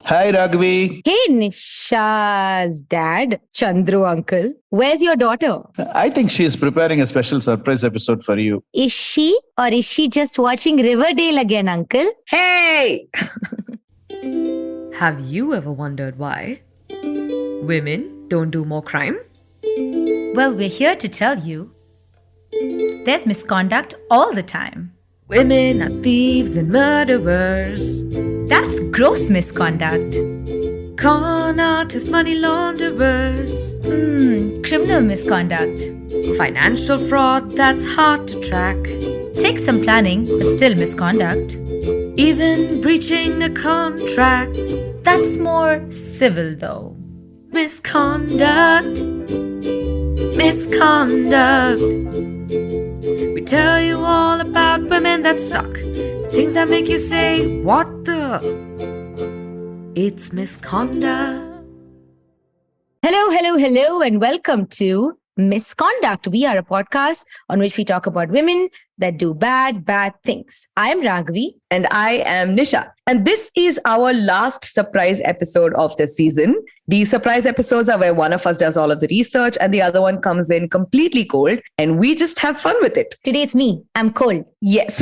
Hi, Ragavi. Hey, Nisha's dad, Chandru uncle. Where's your daughter? I think she is preparing a special surprise episode for you. Is she or is she just watching Riverdale again, uncle? Hey! Have you ever wondered why women don't do more crime? Well, we're here to tell you. There's misconduct all the time. Women are thieves and murderers. That's gross misconduct. Con artists, money launderers. Criminal misconduct. Financial fraud that's hard to track. Takes some planning, but still misconduct. Even breaching a contract. That's more civil though. Misconduct. Misconduct. We tell you all about women that suck. Things that make you say, what the? It's misconduct. Hello, and welcome to Misconduct. We are a podcast on which we talk about women that do bad things. I am Ragavi. And I am Nisha. And this is our last surprise episode of the season. These surprise episodes are where one of us does all of the research and the other one comes in completely cold and we just have fun with it. Today it's me. I'm cold. Yes.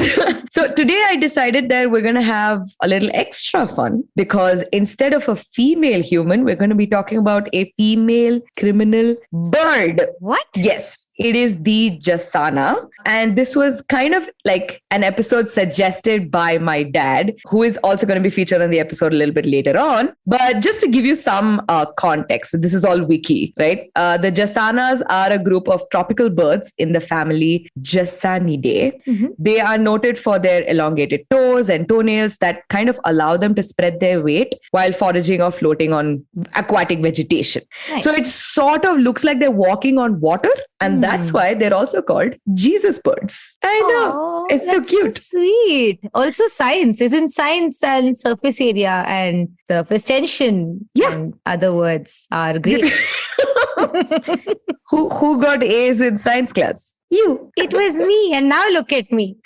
So today I decided that we're going to have a little extra fun because instead of a female human, we're going to be talking about a female criminal bird. What? Yes. It is the Jacana. And this was kind of like an episode suggested by my dad, who is also going to be featured on the episode a little bit later on. But just to give you some context, this is all wiki, right? The Jacanas are a group of tropical birds in the family Jacanidae. Mm-hmm. They are noted for their elongated toes and toenails that kind of allow them to spread their weight while foraging or floating on aquatic vegetation. Nice. So it sort of looks like they're walking on water. And that's why they're also called Jesus birds. I know. It's so cute. So sweet. Also science. Isn't science and surface area and surface tension and other words are great. Who got A's in science class? You. It was me. And now look at me.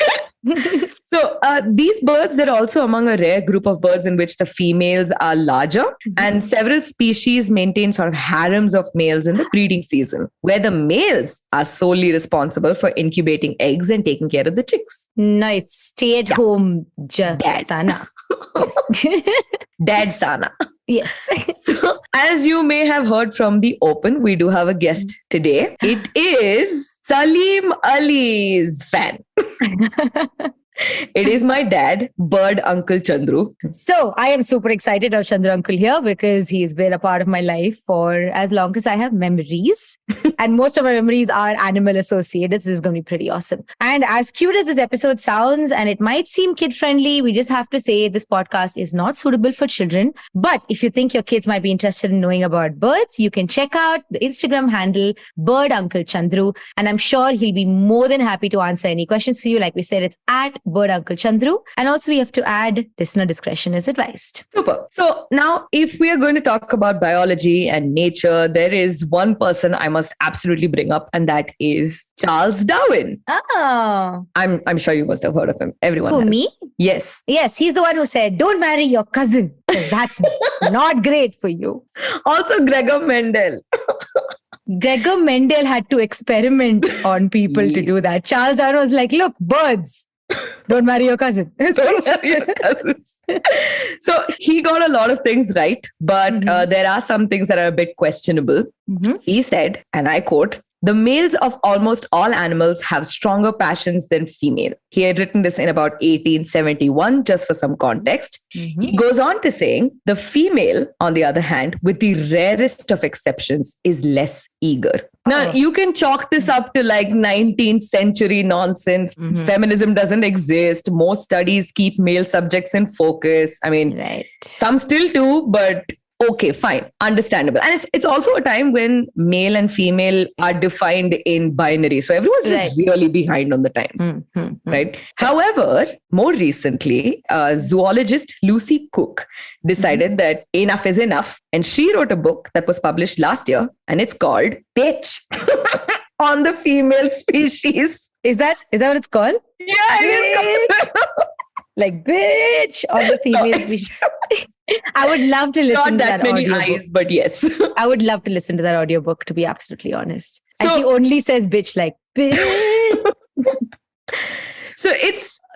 So these birds, they're also among a rare group of birds in which the females are larger and several species maintain sort of harems of males in the breeding season, where the males are solely responsible for incubating eggs and taking care of the chicks. Nice. Stay at home, Jacana. Dad Sana. Yes. So, as you may have heard from the open, we do have a guest today. It is Salim Ali's fan. It is my dad, bird Uncle Chandru. So I am super excited of Chandru uncle here because he's been a part of my life for as long as I have memories. And most of my memories are animal associated. This is going to be pretty awesome. And as cute as this episode sounds, and it might seem kid-friendly, we just have to say this podcast is not suitable for children. But if you think your kids might be interested in knowing about birds, you can check out the Instagram handle, bird Uncle Chandru. And I'm sure he'll be more than happy to answer any questions for you. Like we said, it's at bird Uncle Chandru. And also we have to add listener discretion is advised. Super. So now if we are going to talk about biology and nature, there is one person I must absolutely bring up, and that is Charles Darwin. Oh. I'm sure you must have heard of him. Everyone Who, has. me? Yes. Yes, he's the one who said, don't marry your cousin because that's not great for you. Also Gregor Mendel. Gregor Mendel had to experiment on people to do that. Charles Darwin was like, look, birds. Don't marry your cousin. Don't marry your cousins. So he got a lot of things right, but there are some things that are a bit questionable. He said, and I quote, "The males of almost all animals have stronger passions than female." He had written this in about 1871, just for some context. He goes on to saying, the female, on the other hand, with the rarest of exceptions, is less eager. Now, you can chalk this up to like 19th century nonsense. Feminism doesn't exist. Most studies keep male subjects in focus. I mean, some still do, but okay, fine. Understandable. And it's also a time when male and female are defined in binary. So everyone's just really behind on the times, right? However, more recently, zoologist Lucy Cook decided that enough is enough. And she wrote a book that was published last year, and it's called Bitch on the Female Species. Is that what it's called? Yeah, it is called. Like bitch on the female species. I would love to listen Not to that that many audiobook. eyes, but yes. I would love to listen to that audiobook, to be absolutely honest. And So- she only says bitch like, bitch. So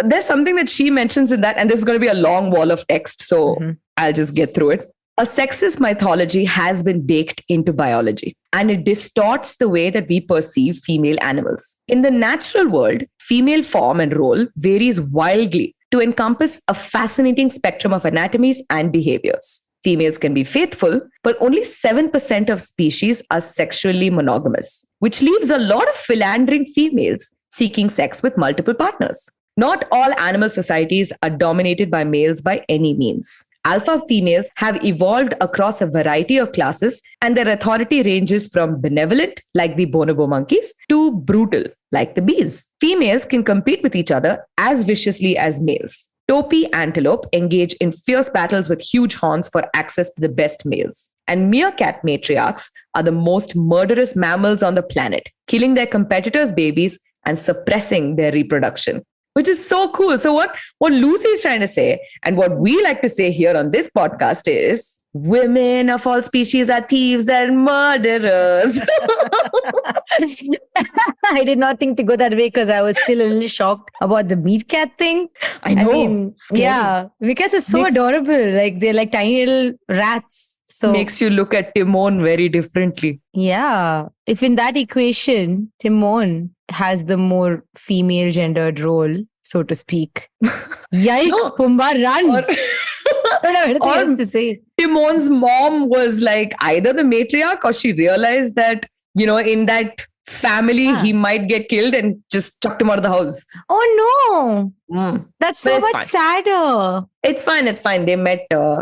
there's something that she mentions in that, and this is going to be a long wall of text. So I'll just get through it. A sexist mythology has been baked into biology, and it distorts the way that we perceive female animals. In the natural world, female form and role varies wildly to encompass a fascinating spectrum of anatomies and behaviors. Females can be faithful, but only 7% of species are sexually monogamous, which leaves a lot of philandering females seeking sex with multiple partners. Not all animal societies are dominated by males by any means. Alpha females have evolved across a variety of classes, and their authority ranges from benevolent, like the bonobo monkeys, to brutal, like the bees. Females can compete with each other as viciously as males. Topi antelope engage in fierce battles with huge horns for access to the best males. And meerkat matriarchs are the most murderous mammals on the planet, killing their competitors' babies and suppressing their reproduction, which is so cool. So what Lucy is trying to say, and what we like to say here on this podcast is, women of all species are thieves and murderers. I did not think to go that way because I was still a little shocked about the meerkat thing. I know. I mean, Scary. yeah, meerkats are so adorable. Like they're like tiny little rats. So Makes you look at Timon very differently. yeah, if in that equation, Timon has the more female gendered role, so to speak. Yikes, No. Pumbaa, run. Or I don't have anything or- else to say. Timon's mom was like either the matriarch, or she realized that, in that family, he might get killed and just chucked him out of the house. Oh no, Mm. that's But so it's much fine. sadder. It's fine.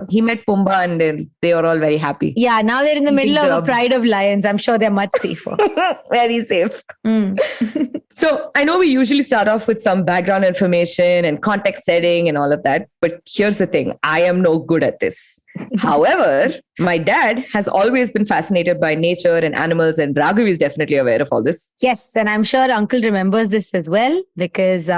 He met Pumbaa, and they were all very happy. Yeah, now they're in the Eating middle of a grubs. pride of lions. I'm sure they're much safer. Very safe. Mm. So I know we usually start off with some background information and context setting and all of that. But here's the thing. I am no good at this. However, my dad has always been fascinated by nature and animals, and Ragavi is definitely aware of all this. Yes, and I'm sure Uncle remembers this as well because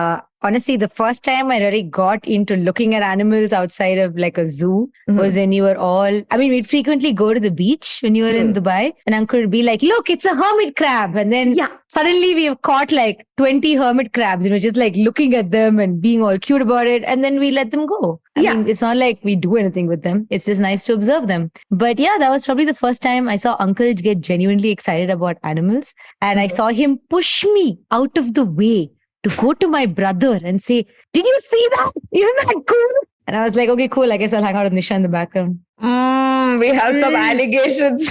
honestly, the first time I really got into looking at animals outside of like a zoo was when you were all, I mean, we'd frequently go to the beach when you were in Dubai, and Uncle would be like, look, it's a hermit crab. And then suddenly we've caught like 20 hermit crabs and we're just like looking at them and being all cute about it. And then we let them go. I mean, it's not like we do anything with them. It's just nice to observe them. But yeah, that was probably the first time I saw Uncle get genuinely excited about animals. And I saw him push me out of the way to go to my brother and say, did you see that? Isn't that cool? And I was like, okay, cool. I guess I'll hang out with Nisha in the background. We have some allegations.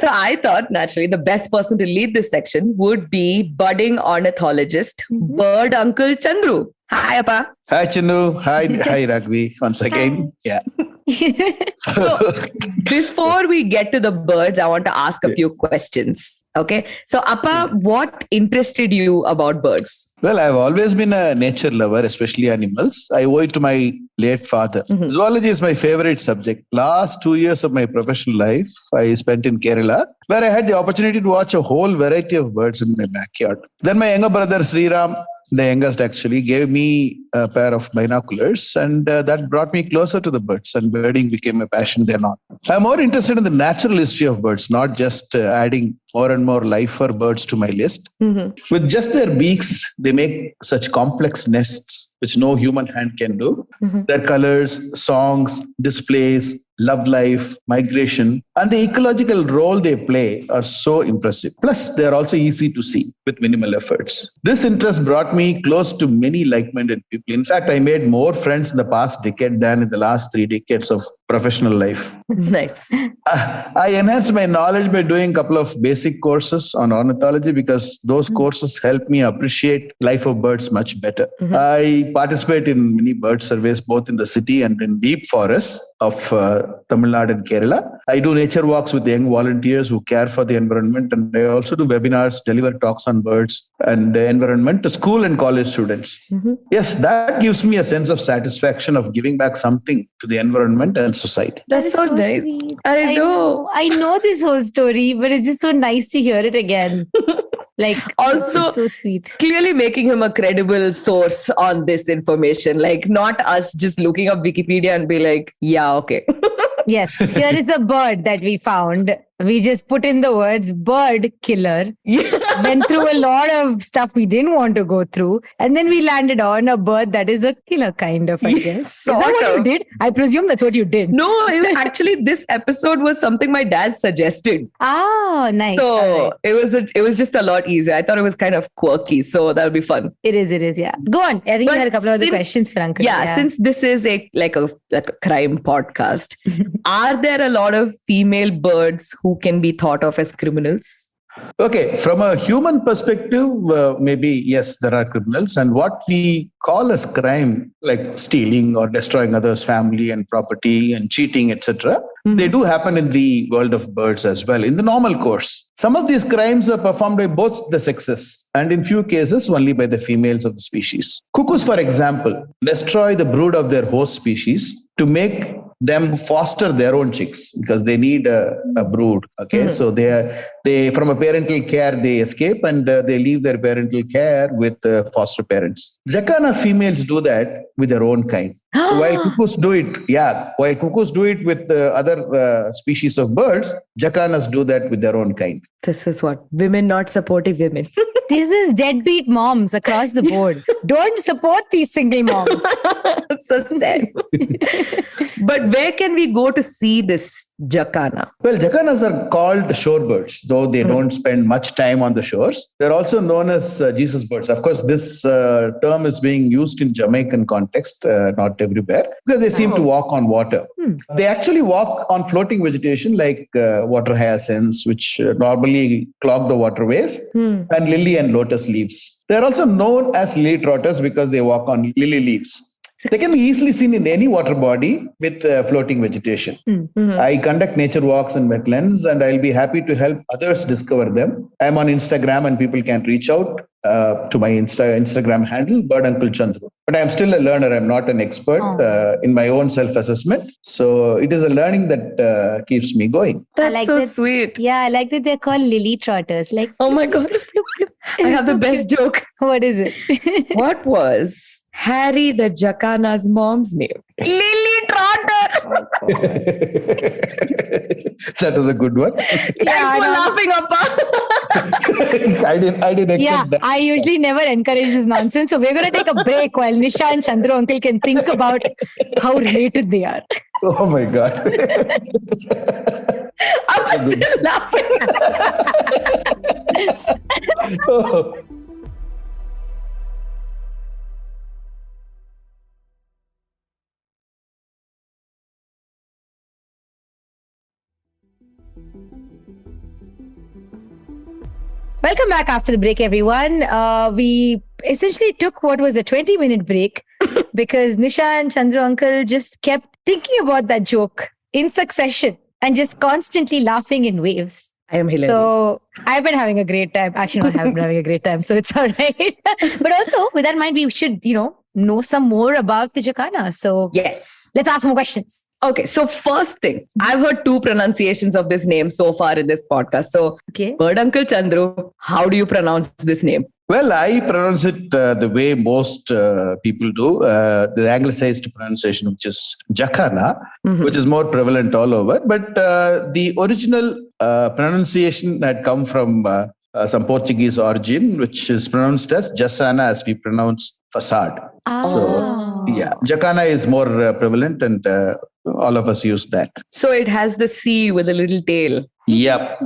So I thought naturally the best person to lead this section would be budding ornithologist, bird Uncle Chandru. Hi, Appa. Hi, Chinnu. Hi, Ragavi. Once again. Yeah. So, before we get to the birds, I want to ask a few questions. Okay. So, Appa, what interested you about birds? Well, I've always been a nature lover, especially animals. I owe it to my late father. Zoology is my favorite subject. Last 2 years of my professional life, I spent in Kerala, where I had the opportunity to watch a whole variety of birds in my backyard. Then my younger brother, Sriram, the youngest actually, gave me a pair of binoculars, and that brought me closer to the birds, and birding became a passion then on. I'm more interested in the natural history of birds, not just adding more and more life for birds to my list. With just their beaks, they make such complex nests, which no human hand can do. Their colors, songs, displays, love life, migration, and the ecological role they play are so impressive. Plus, they are also easy to see with minimal efforts. This interest brought me close to many like-minded people. In fact, I made more friends in the past decade than in the last 3 decades of professional life. Nice. I enhanced my knowledge by doing a couple of basic courses on ornithology because those courses helped me appreciate life of birds much better. I participate in many bird surveys both in the city and in deep forests of Tamil Nadu and Kerala. I do nature walks with young volunteers who care for the environment, and I also do webinars, deliver talks on birds and the environment to school and college students. Yes, that gives me a sense of satisfaction of giving back something to the environment and society. That's so nice. Sweet. I know. I know this whole story, but it's just so nice to hear it again. Like, Also, so sweet. clearly making him a credible source on this information, like not us just looking up Wikipedia and be like, yeah, okay. Yes, here is a bird that we found. We just put in the words bird killer. Yeah. Went through a lot of stuff we didn't want to go through. And then we landed on a bird that is a killer, kind of, I guess. Is that what you did? I presume that's what you did. No, actually, this episode was something my dad suggested. Oh, nice. So Right. it was just a lot easier. I thought it was kind of quirky, so that'll be fun. It is, yeah. Go on. I think you had a couple of other questions for Uncle. Yeah, since this is a crime podcast, are there a lot of female birds who can be thought of as criminals? Okay, from a human perspective, maybe yes, there are criminals. And what we call as crime, like stealing or destroying others' family and property and cheating, etc., they do happen in the world of birds as well, in the normal course. Some of these crimes are performed by both the sexes, and in few cases, only by the females of the species. Cuckoos, for example, destroy the brood of their host species to make them foster their own chicks because they need a brood. Okay, so they from a parental care they escape and they leave their parental care with foster parents. Jacana females do that with their own kind. So while cuckoos do it with other species of birds, jacanas do that with their own kind. This is what women not supportive women. This is deadbeat moms across the board. Don't support these single moms. So sad. But where can we go to see this jacana? Well, jacanas are called shorebirds, though they don't spend much time on the shores. They're also known as Jesus birds. Of course, this term is being used in Jamaican context, not everywhere, because they seem to walk on water. They actually walk on floating vegetation like water hyacinths, which normally clog the waterways, and lily and lotus leaves. They are also known as lily trotters because they walk on lily leaves. They can be easily seen in any water body with floating vegetation. I conduct nature walks in wetlands and I'll be happy to help others discover them. I'm on Instagram and people can reach out to my Instagram handle, Bird Uncle Chandru. But I'm still a learner. I'm not an expert in my own self-assessment. So it is a learning that keeps me going. That's like so that. sweet. Yeah, I like that they're called lily trotters. Like, Oh my God. I have the best joke. What is it? What was Harry the Jacana's mom's name? Lily Trotter. That was a good one. Thanks for laughing, Appa. I didn't expect that. I usually never encourage this nonsense. So we're going to take a break while Nisha and Chandru uncle can think about how related they are. Oh my God. I'm still laughing. Oh. Welcome back after the break, everyone. We essentially took what was a 20-minute break because Nisha and Chandru uncle just kept thinking about that joke in succession and just constantly laughing in waves. I am hilarious. So I've been having a great time. Actually, I haven't been having a great time, so it's all right. But also, with that in mind, we should, know some more about the jacana. So Yes. let's ask more questions. Okay, so first thing, I've heard two pronunciations of this name so far in this podcast. So, Okay. Bird Uncle Chandru, how do you pronounce this name? Well, I pronounce it the way most people do, the anglicized pronunciation, which is Jacana, which is more prevalent all over. But the original pronunciation had come from some Portuguese origin, which is pronounced as Jacana, as we pronounce facade. So, yeah, Jacana is more prevalent and all of us use that. So it has the C with a little tail. Yep.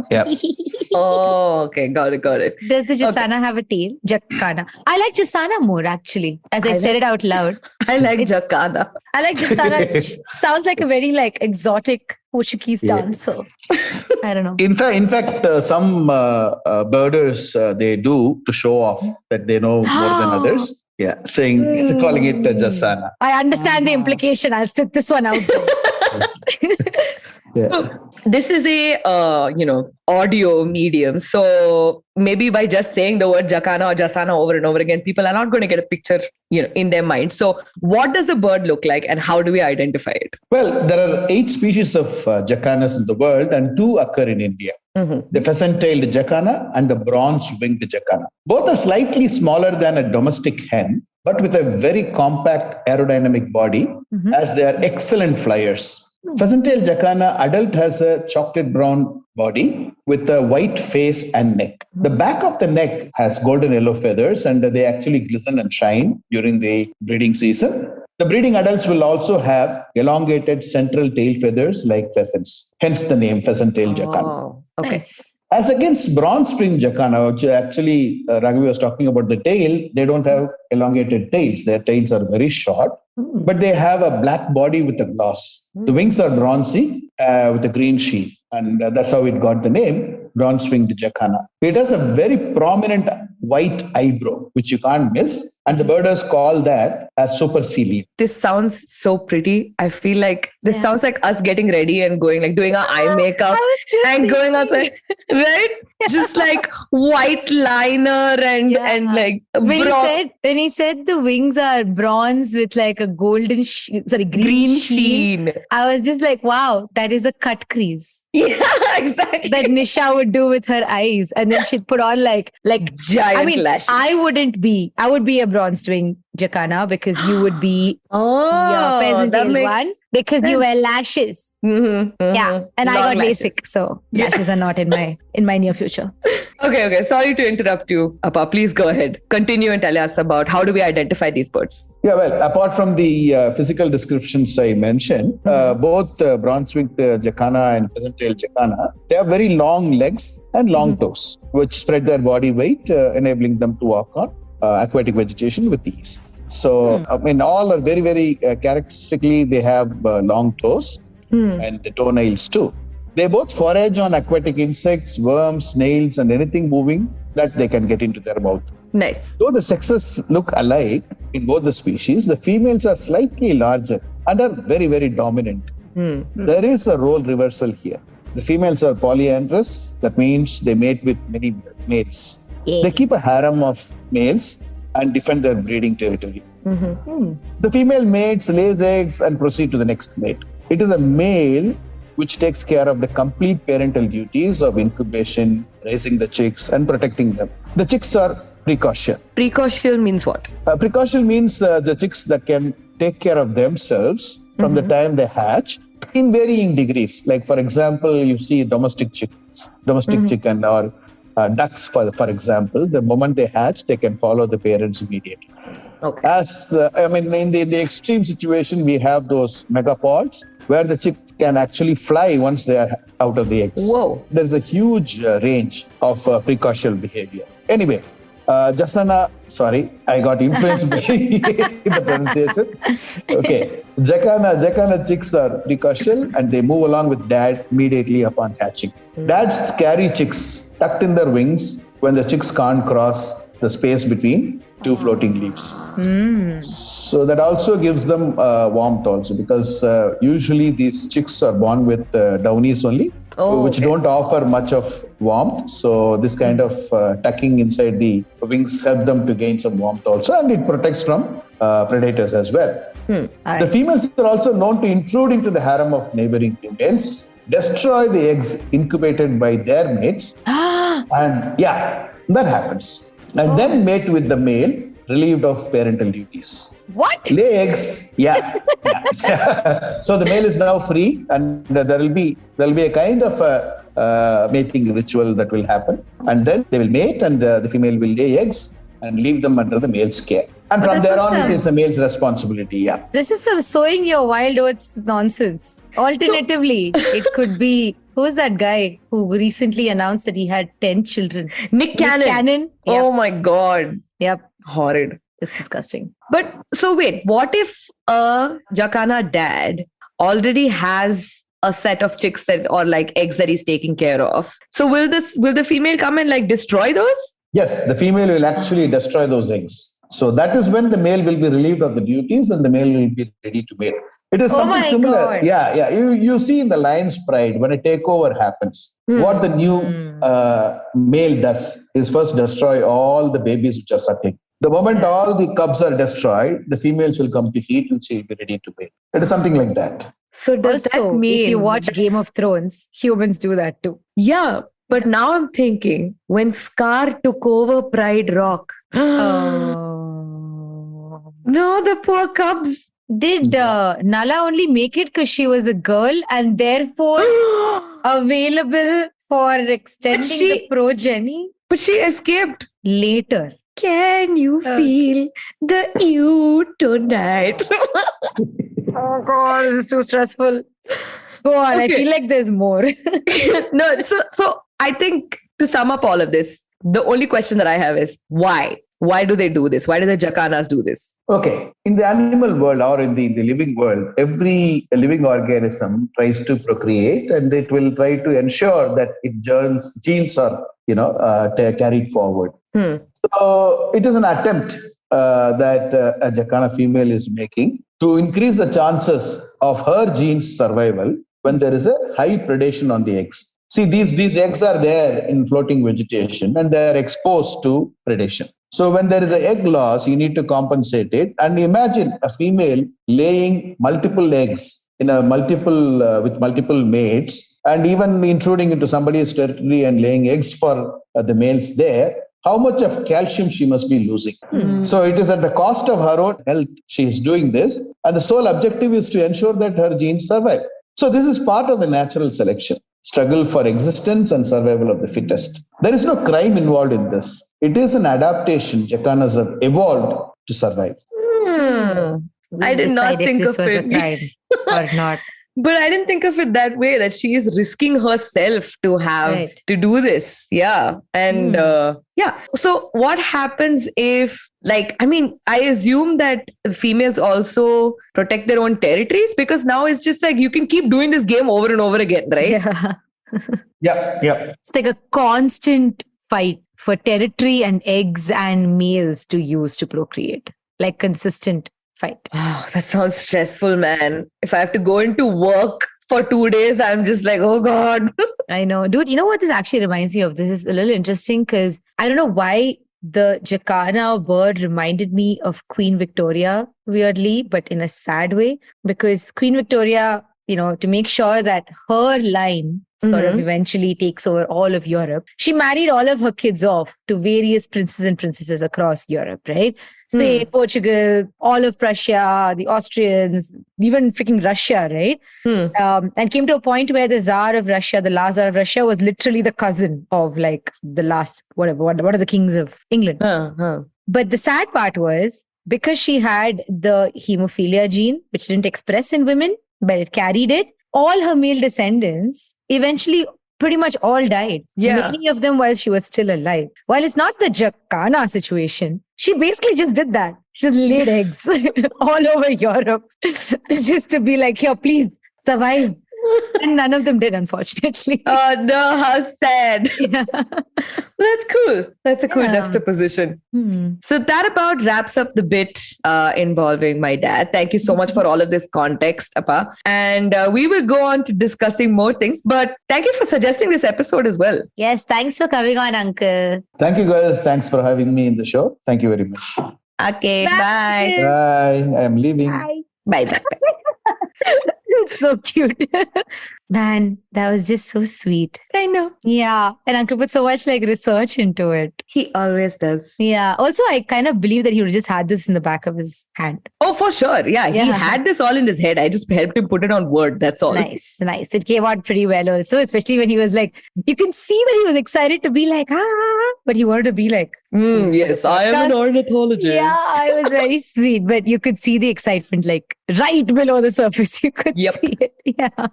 Oh, okay. Got it. Does the Jasana have a tail? Jacana. I like Jasana more, actually, as I said it out loud. I like Jacana. I like Jasana. It sounds like a very exotic Portuguese dance. So I don't know. In fact, some birders, they do to show off that they know more than others. Yeah, calling it Jasana. I understand the implication. I'll sit this one out. Yeah. This is a audio medium. So maybe by just saying the word Jacana or Jasana over and over again, people are not going to get a picture, in their mind. So what does a bird look like and how do we identify it? Well, there are 8 species of jacanas in the world and 2 occur in India. the pheasant-tailed jacana and the bronze-winged jacana. Both are slightly smaller than a domestic hen, but with a very compact aerodynamic body, as they are excellent flyers. Pheasant-tailed jacana adult has a chocolate brown body with a white face and neck. The back of the neck has golden yellow feathers, and they actually glisten and shine during the breeding season. The breeding adults will also have elongated central tail feathers like pheasants, hence the name pheasant-tailed jacana. Oh, okay. Nice. As against bronze-winged jacana, which actually Ragavi was talking about the tail, they don't have elongated tails. Their tails are very short, but they have a black body with a gloss. The wings are bronzy with a green sheen, and that's how it got the name bronze-winged jacana. It has a very prominent white eyebrow, which you can't miss, and the birders call that as supercilium. This sounds so pretty. I feel like this sounds like us getting ready and going, like doing our eye makeup and going outside, right? Just like white liner and like when he said the wings are bronze with like a golden green sheen, I was just like, wow, that is a cut crease. Yeah, exactly. That Nisha would do with her eyes, and then she'd put on like giant lashes. I would be a bronze wing jacana because you would be your peasant-tailed one because you wear lashes. Yeah, and I got LASIK, so lashes are not in my near future. Okay. Sorry to interrupt you, Appa. Please go ahead. Continue and tell us about how do we identify these birds? Yeah, well, apart from the physical descriptions I mentioned, both bronze-winged jacana and pheasant-tailed jacana, they have very long legs and long toes, which spread their body weight, enabling them to walk on aquatic vegetation with ease. So, all are very, very characteristically, they have long toes and the toenails too. They both forage on aquatic insects, worms, snails, and anything moving that they can get into their mouth. Nice. Though the sexes look alike in both the species, the females are slightly larger and are very, very dominant. There is a role reversal here. The females are polyandrous. That means they mate with many males. They keep a harem of males and defend their breeding territory. The female mates, lays eggs, and proceed to the next mate. It is a male which takes care of the complete parental duties of incubation, raising the chicks, and protecting them. The chicks are precocial. Precocial means what? Precocial means the chicks that can take care of themselves from the time they hatch in varying degrees. Like, for example, you see domestic chicken or ducks, for example. The moment they hatch, they can follow the parents immediately. Okay. As in the extreme situation, we have those megapods where the chicks can actually fly once they are out of the eggs. Whoa. There's a huge range of precocial behavior. Anyway, Jasana, sorry, I got influenced by the pronunciation. Okay. Jacana chicks are precocial and they move along with dad immediately upon hatching. Dads carry chicks tucked in their wings when the chicks can't cross the space between two floating leaves. So that also gives them warmth also, because usually these chicks are born with downies only, which don't offer much of warmth. So this kind of tucking inside the wings help them to gain some warmth also, and it protects from predators as well. The females are also known to intrude into the harem of neighboring females, destroy the eggs incubated by their mates, and that happens. And then mate with the male, relieved of parental duties. What? Lay eggs. Yeah. So the male is now free, and there will be a kind of a mating ritual that will happen, and then they will mate, and the female will lay eggs and leave them under the male's care. And from there on, it is the male's responsibility. Yeah. This is some sowing your wild oats nonsense. Alternatively, it could be, who's that guy who recently announced that he had 10 children? Nick Cannon. Yep. Oh my God. Yep. Horrid. It's disgusting. But so wait, what if a Jacana dad already has a set of chicks or like eggs that he's taking care of? So will the female come and like destroy those? Yes, the female will actually destroy those eggs. So that is when the male will be relieved of the duties and the male will be ready to mate. It is something similar. God. Yeah. You see in the lion's pride, when a takeover happens, what the new male does is first destroy all the babies which are suckling. The moment all the cubs are destroyed, the females will come to heat and she will be ready to mate. It is something like that. So does Also, that mean if you watch Game of Thrones, humans do that too. Yeah. But now I'm thinking, when Scar took over Pride Rock, Oh. no, the poor cubs. Did Nala only make it because she was a girl and therefore available for extending the progeny But she escaped. later? Can you feel the you tonight? Oh God, this is too stressful. Go on. I Okay. feel like there's more. No, so I think to sum up all of this, the only question that I have is why? Why do they do this? Why do the Jacanas do this? Okay. In the animal world or in the living world, every living organism tries to procreate and it will try to ensure that its genes are, carried forward. So it is an attempt that a Jacana female is making to increase the chances of her genes survival when there is a high predation on the eggs. See, these eggs are there in floating vegetation and they are exposed to predation. So when there is an egg loss, you need to compensate it. And imagine a female laying multiple eggs in a with multiple mates, and even intruding into somebody's territory and laying eggs for the males there. How much of calcium she must be losing. So it is at the cost of her own health she is doing this. And the sole objective is to ensure that her genes survive. So this is part of the natural selection, struggle for existence and survival of the fittest. There is no crime involved in this. It is an adaptation Jacanas have evolved to survive. I did not think of it. A crime or not. But I didn't think of it that way, that she is risking herself to have to do this. Yeah. And So what happens if, I assume that females also protect their own territories, because now it's just like you can keep doing this game over and over again, right? Yeah. Yeah. It's like a constant fight for territory and eggs and males to use to procreate, like consistent fight. Oh, that sounds stressful, man. If I have to go into work for 2 days, I'm just like, oh God. I know. Dude, you know what this actually reminds me of? This is a little interesting because I don't know why the Jacana bird reminded me of Queen Victoria, weirdly, but in a sad way, because Queen Victoria, to make sure that her line sort of eventually takes over all of Europe, she married all of her kids off to various princes and princesses across Europe, right? Spain, Portugal, all of Prussia, the Austrians, even freaking Russia, right? And came to a point where the Tsar of Russia, the last Tsar of Russia, was literally the cousin of the last, what are the kings of England. But the sad part was, because she had the hemophilia gene, which didn't express in women, but it carried it, all her male descendants eventually pretty much all died. Yeah. Many of them while she was still alive. While it's not the Jacana situation, she basically just did that. She just laid eggs all over Europe just to be like, here, please survive. And none of them did, unfortunately. Oh no, how sad. Yeah. That's cool. That's a cool juxtaposition. So that about wraps up the bit involving my dad. Thank you so much for all of this context, Appa. And we will go on to discussing more things. But thank you for suggesting this episode as well. Yes, thanks for coming on, Uncle. Thank you, guys. Thanks for having me in the show. Thank you very much. Okay, bye. Bye. I am leaving. Bye. So cute. Man, that was just so sweet. I know. Yeah. And Uncle put so much research into it. He always does. Yeah. Also, I kind of believe that he would just had this in the back of his hand. Oh, for sure. Yeah. He had this all in his head. I just helped him put it on word. That's all. Nice. It came out pretty well also, especially when he was you can see that he was excited to be but he wanted to be yes, I am an ornithologist. Yeah, it was very sweet, but you could see the excitement right below the surface. You could see it. Yeah.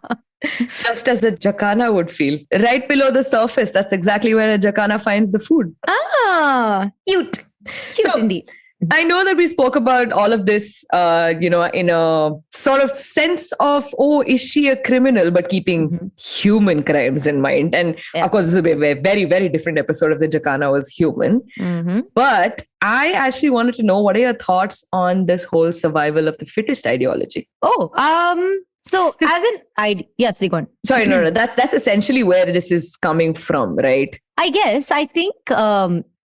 Just as a Jacana would feel. Right below the surface, that's exactly where a Jacana finds the food. Ah, cute. Cute indeed. I know that we spoke about all of this, in a sort of sense of, is she a criminal, but keeping human crimes in mind. And of course, this will be a very, very different episode if the Jacana was human. But I actually wanted to know, what are your thoughts on this whole survival of the fittest ideology? So as an yes, go on. Sorry, no. That's essentially where this is coming from, right? I think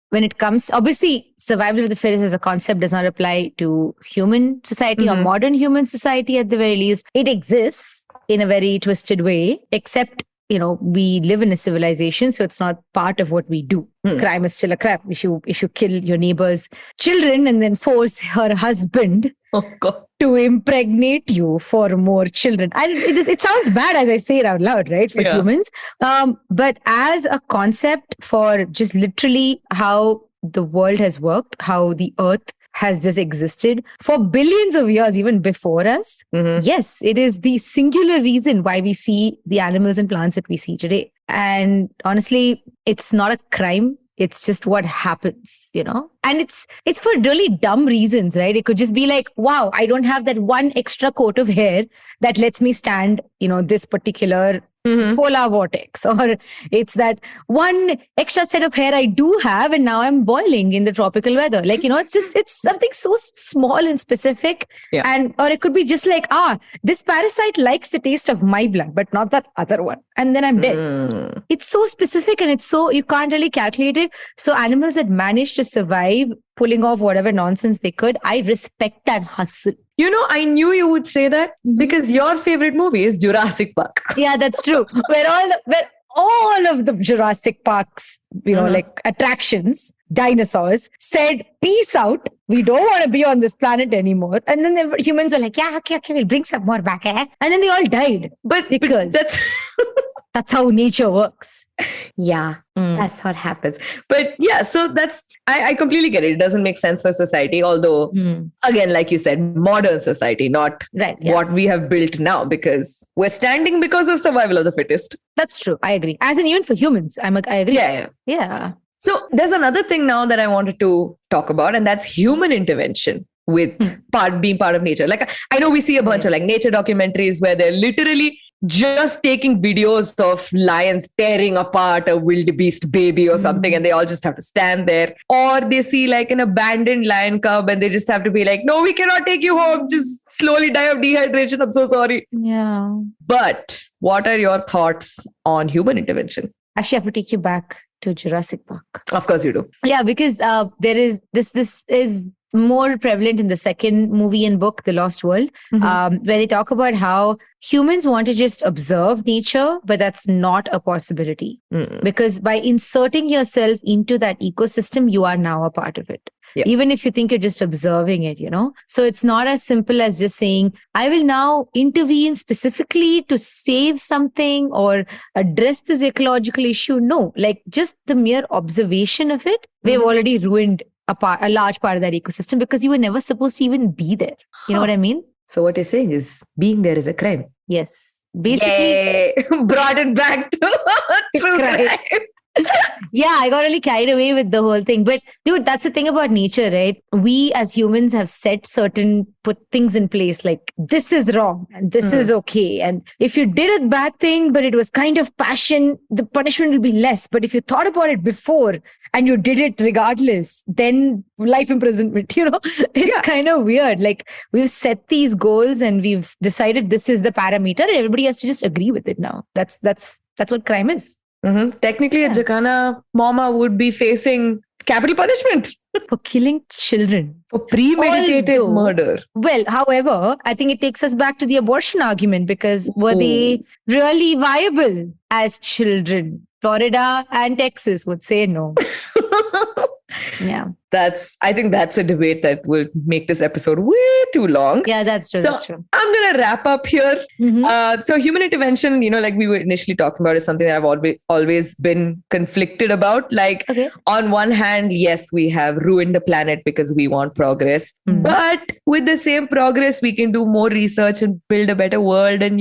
when it comes, obviously, survival of the fittest as a concept does not apply to human society or modern human society at the very least. It exists in a very twisted way, except we live in a civilization, so it's not part of what we do. Crime is still a crime. If you kill your neighbor's children and then force her husband to impregnate you for more children. It sounds bad as I say it out loud, right? For humans. But as a concept for just literally how the world has worked, how the earth has just existed for billions of years, even before us. Yes, it is the singular reason why we see the animals and plants that we see today. And honestly, it's not a crime. It's just what happens, And it's for really dumb reasons, right? It could just be like, wow, I don't have that one extra coat of hair that lets me stand, this particular polar vortex, or it's that one extra set of hair I do have and now I'm boiling in the tropical weather. Like, it's something so small and specific. Or it could be just like, this parasite likes the taste of my blood, but not that other one. And then I'm dead. It's so specific and you can't really calculate it. So animals that manage to survive pulling off whatever nonsense they could, I respect that hustle. I knew you would say that because your favorite movie is Jurassic Park. Yeah, that's true. Where all of the Jurassic Park's, like attractions, dinosaurs said, peace out. We don't want to be on this planet anymore. And then humans were like, okay, we'll bring some more back. And then they all died. But that's... That's how nature works. Yeah, that's what happens. But yeah, so I completely get it. It doesn't make sense for society. Although, again, like you said, modern society, not what we have built now, because we're standing because of survival of the fittest. That's true. I agree. As in, even for humans, I agree. Yeah. So there's another thing now that I wanted to talk about, and that's human intervention with being part of nature. Like, I know we see a bunch of like nature documentaries where they're literally just taking videos of lions tearing apart a wildebeest baby or something, and they all just have to stand there. Or they see like an abandoned lion cub and they just have to be like, no, we cannot take you home. Just slowly die of dehydration. I'm so sorry. Yeah. But what are your thoughts on human intervention? Actually, I have to take you back to Jurassic Park. Of course you do. Yeah, because there is this is more prevalent in the second movie and book, The Lost World, where they talk about how humans want to just observe nature, but that's not a possibility. Because by inserting yourself into that ecosystem, you are now a part of it. Even if you think you're just observing it, So it's not as simple as just saying, I will now intervene specifically to save something or address this ecological issue. No, like just the mere observation of it, we've already ruined a large part of that ecosystem because you were never supposed to even be there. You know what I mean? So what you're saying is being there is a crime. Yes. Basically. Yay. Brought it back to true crime. Yeah, I got really carried away with the whole thing. But dude, that's the thing about nature, right? We as humans have put things in place like this is wrong and this is okay. And if you did a bad thing, but it was kind of passion, the punishment will be less. But if you thought about it before and you did it regardless, then life imprisonment, it's kind of weird. Like we've set these goals and we've decided this is the parameter and everybody has to just agree with it now. That's what crime is. Technically, a Jacana mama would be facing capital punishment for killing children, for premeditated murder. Well, however, I think it takes us back to the abortion argument because were they really viable as children? Florida and Texas would say no. Yeah. I think that's a debate that will make this episode way too long. Yeah, that's true. So that's true. I'm going to wrap up here. So human intervention, like we were initially talking about, is something that I've always been conflicted about. Like on one hand, yes, we have ruined the planet because we want progress. But with the same progress, we can do more research and build a better world and,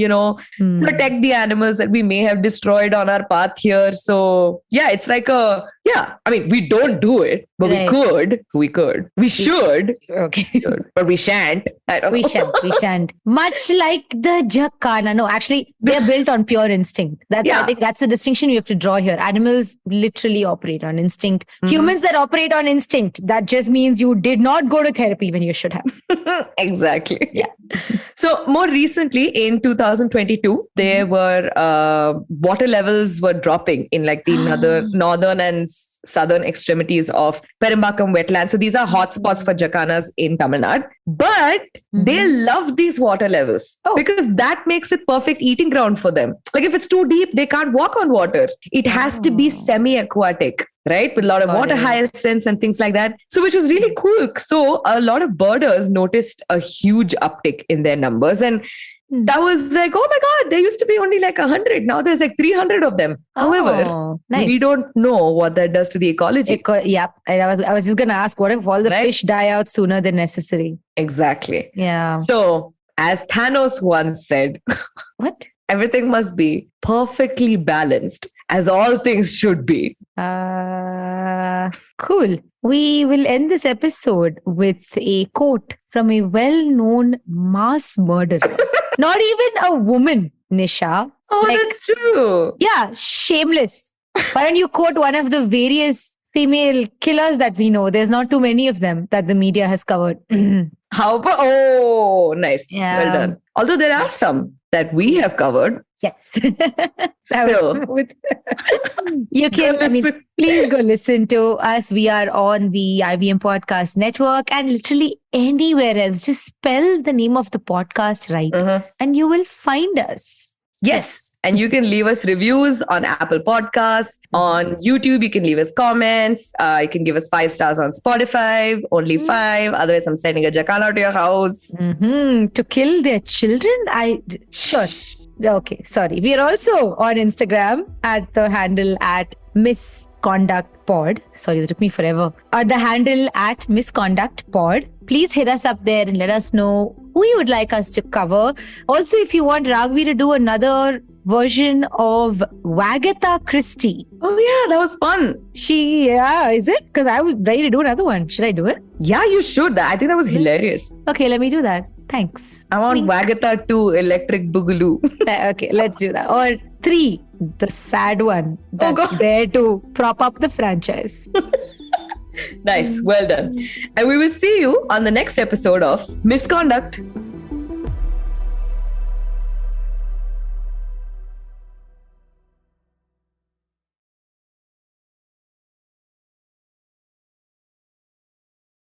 protect the animals that we may have destroyed on our path here. So yeah, it's like we don't do it, but we could. We should. Okay. But we shan't. I don't know. We shan't. Much like the Jacana. No, actually, they're built on pure instinct. I think that's the distinction you have to draw here. Animals literally operate on instinct. Humans that operate on instinct, that just means you did not go to therapy when you should have. Exactly. Yeah. So more recently, in 2022, there were water levels were dropping in like the northern and southern extremities of Perambakam wetlands. So these are hotspots for jacanas in Tamil Nadu. But they love these water levels because that makes it perfect eating ground for them. Like if it's too deep, they can't walk on water. It has to be semi-aquatic, right? With a lot of water hyacinths and things like that. So which was really cool. So a lot of birders noticed a huge uptick in their numbers. And that was like, oh my God, there used to be only like 100. Now there's like 300 of them. However, we don't know what that does to the ecology. Yeah. I was just going to ask, what if all the fish die out sooner than necessary? Exactly. Yeah. So as Thanos once said, what? Everything must be perfectly balanced, as all things should be. Cool. We will end this episode with a quote from a well-known mass murderer. Not even a woman, Nisha. Oh, that's true. Yeah, shameless. Why don't you quote one of the various female killers that we know? There's not too many of them that the media has covered. How about? Oh, nice. Yeah. Well done. Although there are some that we have covered. Yes. You can, please go listen to us. We are on the IBM Podcast Network and literally anywhere else. Just spell the name of the podcast right and you will find us. Yes. And you can leave us reviews on Apple Podcasts. On YouTube, you can leave us comments. You can give us 5 stars on Spotify, only 5. Otherwise, I'm sending a jacana to your house. To kill their children? Sure. Okay, sorry. We are also on Instagram at the handle at misconductpod. Sorry, that took me forever. The handle at misconductpod. Please hit us up there and let us know who you would like us to cover. Also, if you want Ragavi to do another version of Wagatha Christie. Oh yeah, that was fun. Is it? Because I was ready to do another one. Should I do it? Yeah, you should. I think that was hilarious. Okay, let me do that. Thanks. I want Wagatha 2 Electric Boogaloo. Okay, let's do that. Or 3, the sad one that's there to prop up the franchise. Nice. Well done. And we will see you on the next episode of Misconduct.